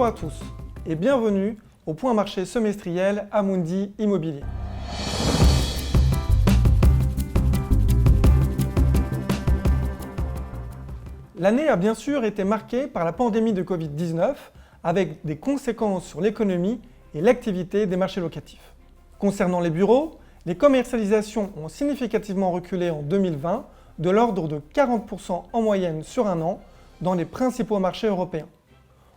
Bonjour à tous et bienvenue au point marché semestriel Amundi Immobilier. L'année a bien sûr été marquée par la pandémie de Covid-19 avec des conséquences sur l'économie et l'activité des marchés locatifs. Concernant les bureaux, les commercialisations ont significativement reculé en 2020 de l'ordre de 40% en moyenne sur un an dans les principaux marchés européens.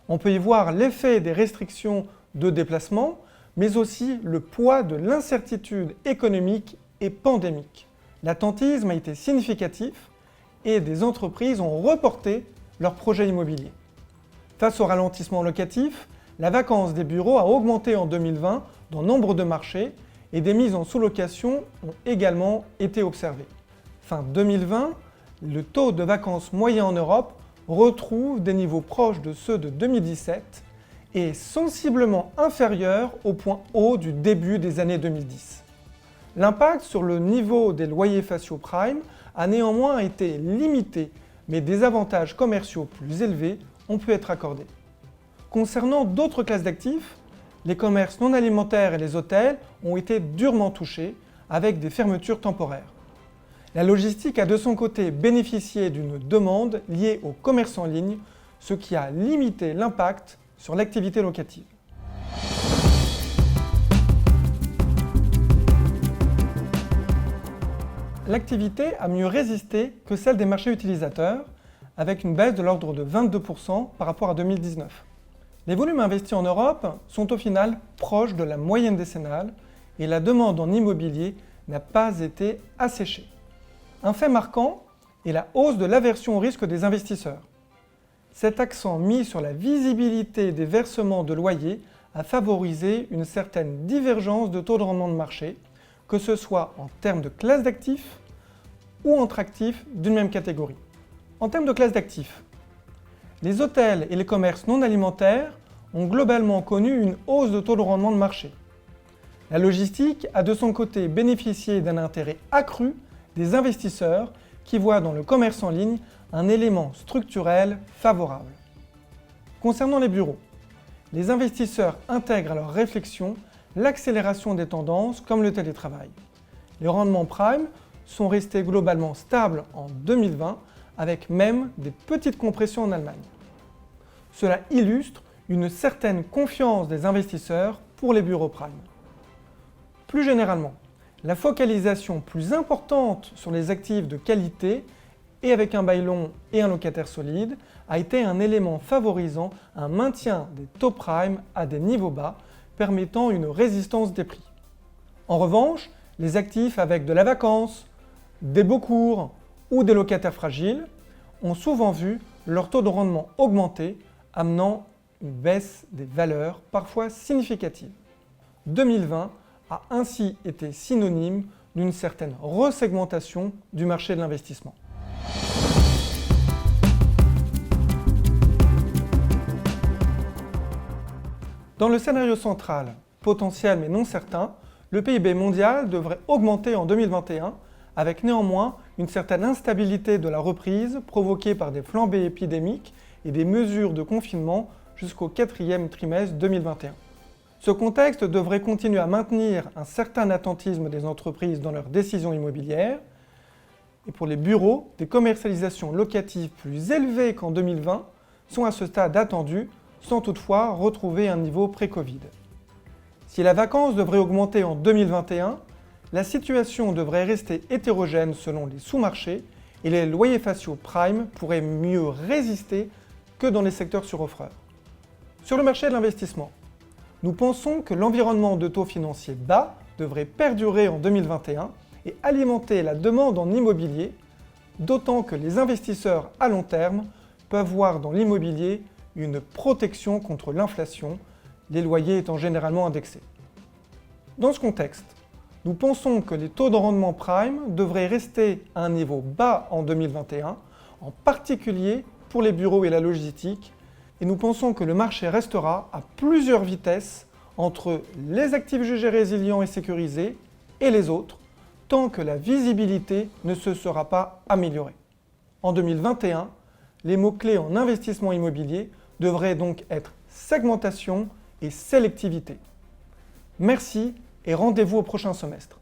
On peut y voir l'effet des restrictions de déplacement, mais aussi le poids de l'incertitude économique et pandémique. L'attentisme a été significatif et des entreprises ont reporté leurs projets immobiliers. Face au ralentissement locatif, la vacance des bureaux a augmenté en 2020 dans nombre de marchés et des mises en sous-location ont également été observées. Fin 2020, le taux de vacance moyen en Europe retrouve des niveaux proches de ceux de 2017 et sensiblement inférieurs au point haut du début des années 2010. L'impact sur le niveau des loyers faciaux prime a néanmoins été limité, mais des avantages commerciaux plus élevés ont pu être accordés. Concernant d'autres classes d'actifs, les commerces non alimentaires et les hôtels ont été durement touchés avec des fermetures temporaires. La logistique a de son côté bénéficié d'une demande liée au commerce en ligne, ce qui a limité l'impact sur l'activité locative. L'activité a mieux résisté que celle des marchés utilisateurs, avec une baisse de l'ordre de 22% par rapport à 2019. Les volumes investis en Europe sont au final proches de la moyenne décennale et la demande en immobilier n'a pas été asséchée. Un fait marquant est la hausse de l'aversion au risque des investisseurs. Cet accent mis sur la visibilité des versements de loyers a favorisé une certaine divergence de taux de rendement de marché, que ce soit en termes de classe d'actifs ou entre actifs d'une même catégorie. En termes de classe d'actifs, les hôtels et les commerces non alimentaires ont globalement connu une hausse de taux de rendement de marché. La logistique a de son côté bénéficié d'un intérêt accru des investisseurs qui voient dans le commerce en ligne un élément structurel favorable. Concernant les bureaux, les investisseurs intègrent à leur réflexion l'accélération des tendances comme le télétravail. Les rendements prime sont restés globalement stables en 2020 avec même des petites compressions en Allemagne. Cela illustre une certaine confiance des investisseurs pour les bureaux prime. Plus généralement, la focalisation plus importante sur les actifs de qualité et avec un bail long et un locataire solide a été un élément favorisant un maintien des taux prime à des niveaux bas, permettant une résistance des prix. En revanche, les actifs avec de la vacance, des baux courts ou des locataires fragiles ont souvent vu leur taux de rendement augmenter, amenant une baisse des valeurs parfois significative. 2020 a ainsi été synonyme d'une certaine resegmentation du marché de l'investissement. Dans le scénario central, potentiel mais non certain, le PIB mondial devrait augmenter en 2021 avec néanmoins une certaine instabilité de la reprise provoquée par des flambées épidémiques et des mesures de confinement jusqu'au quatrième trimestre 2021. Ce contexte devrait continuer à maintenir un certain attentisme des entreprises dans leurs décisions immobilières. Et pour les bureaux, des commercialisations locatives plus élevées qu'en 2020 sont à ce stade attendues, sans toutefois retrouver un niveau pré-Covid. Si la vacance devrait augmenter en 2021, la situation devrait rester hétérogène selon les sous-marchés et les loyers faciaux prime pourraient mieux résister que dans les secteurs suroffreurs. Sur le marché de l'investissement, nous pensons que l'environnement de taux financiers bas devrait perdurer en 2021 et alimenter la demande en immobilier, d'autant que les investisseurs à long terme peuvent voir dans l'immobilier une protection contre l'inflation, les loyers étant généralement indexés. Dans ce contexte, nous pensons que les taux de rendement prime devraient rester à un niveau bas en 2021, en particulier pour les bureaux et la logistique, et nous pensons que le marché restera à plusieurs vitesses entre les actifs jugés résilients et sécurisés et les autres, tant que la visibilité ne se sera pas améliorée. En 2021, les mots-clés en investissement immobilier devraient donc être segmentation et sélectivité. Merci et rendez-vous au prochain semestre.